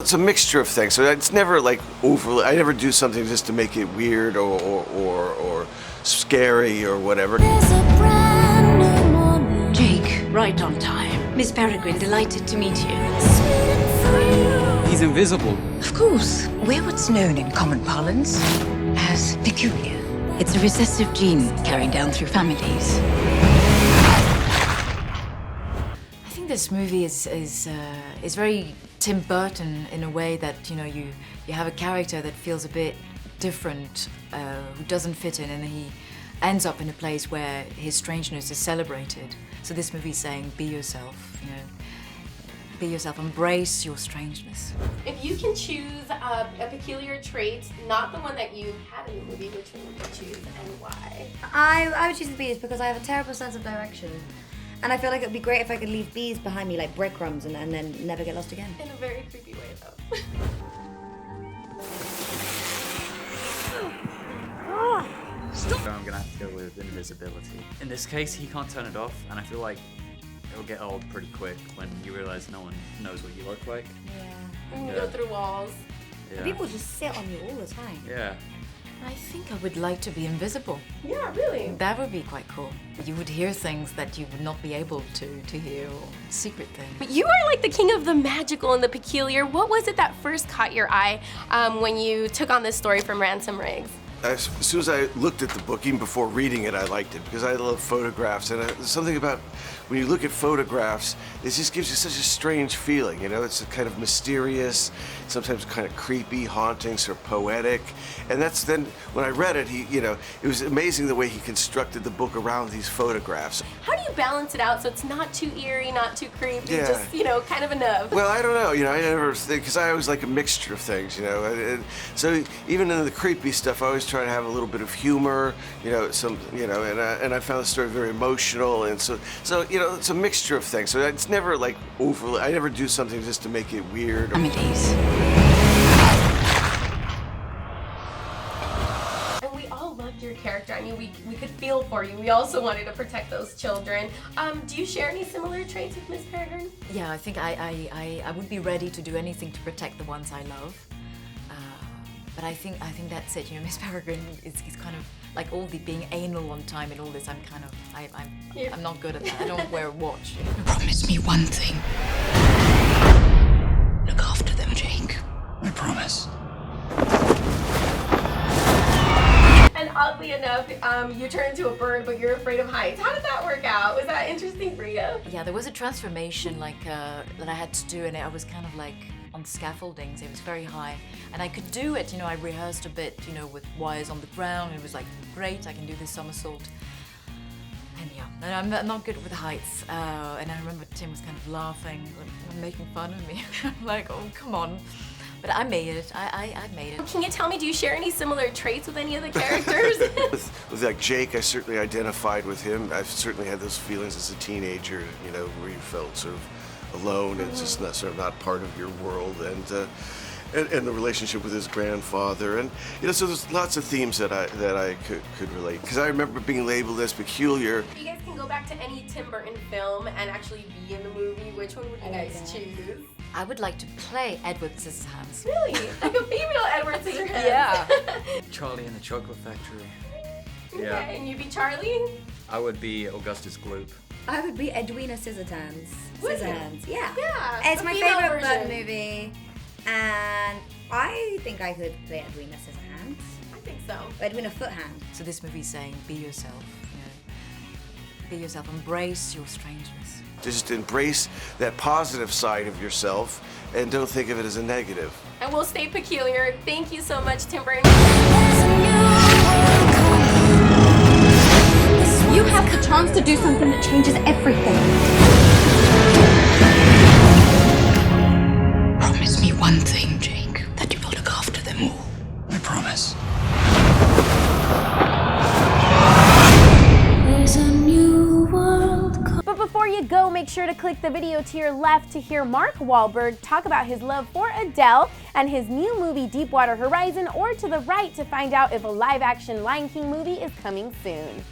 it's a mixture of things. So it's never like overly. I never do something just to make it weird or scary or whatever. Jake, right on time. Miss Peregrine, delighted to meet you. He's invisible. Of course. We're what's known in common parlance as peculiar. It's a recessive gene carried down through families. I think this movie is very Tim Burton in a way that, you know, you have a character that feels a bit different, who doesn't fit in, and he ends up in a place where his strangeness is celebrated. So this movie is saying, be yourself, you know. Be yourself, embrace your strangeness. If you can choose a peculiar trait, not the one that you had in the movie, which one would you choose and why? I would choose the bees because I have a terrible sense of direction. And I feel like it would be great if I could leave bees behind me like breadcrumbs and then never get lost again. In a very creepy way, though. So I'm gonna have to go with invisibility. In this case, he can't turn it off, and I feel like it'll get old pretty quick when you realize no one knows what you look like. Yeah. And you go through walls. Yeah. People just sit on you all the time. Yeah. I think I would like to be invisible. Yeah, really. That would be quite cool. You would hear things that you would not be able to hear, or secret things. You are like the king of the magical and the peculiar. What was it that first caught your eye when you took on this story from Ransom Riggs? As soon as I looked at the book, even before reading it, I liked it because I love photographs. And there's something about when you look at photographs, it just gives you such a strange feeling. You know, it's kind of mysterious, sometimes kind of creepy, haunting, sort of poetic. And that's then when I read it, it was amazing the way he constructed the book around these photographs. How do you balance it out so it's not too eerie, not too creepy, Yeah. just, kind of enough? Well, I don't know. I never think, because I always like a mixture of things. And so even in the creepy stuff, I always try to have a little bit of humor. And I found the story very emotional, and so it's a mixture of things. So it's never like overly. I never do something just to make it weird. Families. And we all loved your character. I mean, we could feel for you. We also wanted to protect those children. Do you share any similar traits with Miss Peregrine? Yeah, I think I would be ready to do anything to protect the ones I love. But I think that's it. Miss Peregrine is kind of like all the being anal on time and all this. I'm not good at that. I don't wear a watch. Promise me one thing. Look after them, Jake. I promise. And oddly enough, you turn into a bird, but you're afraid of heights. How did that work out? Was that interesting for you? Yeah, there was a transformation that I had to do, and I was kind of like on scaffoldings. It was very high, and I could do it. I rehearsed a bit, with wires on the ground. It was like, great, I can do this somersault. And yeah, and I'm not good with heights. And I remember Tim was kind of laughing, making fun of me. I'm like, oh, come on. But I made it. I made it. Can you tell me, do you share any similar traits with any of the characters? with like Jake, I certainly identified with him. I've certainly had those feelings as a teenager, where you felt sort of alone and just not part of your world, and the relationship with his grandfather, and so there's lots of themes that I could relate, because I remember being labeled as peculiar. If you guys can go back to any Tim Burton film and actually be in the movie, which one would you guys choose? I would like to play Edward Scissorhands. Really? Like a female Edward Scissorhands? Yeah. Charlie in the Chocolate Factory. Okay, Yeah. and you be Charlie? I would be Augustus Gloop. I would be Edwina Scissorhands. Would you? Scissorhands, yeah. Yeah. It's a my female favorite version. Burton movie, and I think I could play Edwina Scissorhands. I think so. Edwina Foothand. So this movie is saying, be yourself. Be yourself. Embrace your strangeness. Just embrace that positive side of yourself, and don't think of it as a negative. And we'll stay peculiar. Thank you so much, Tim Burton. You have the chance to do something that changes everything. Promise me one thing, Jake, that you will look after them all. I promise. There's a new world. But before you go, make sure to click the video to your left to hear Mark Wahlberg talk about his love for Adele and his new movie Deepwater Horizon, or to the right to find out if a live-action Lion King movie is coming soon.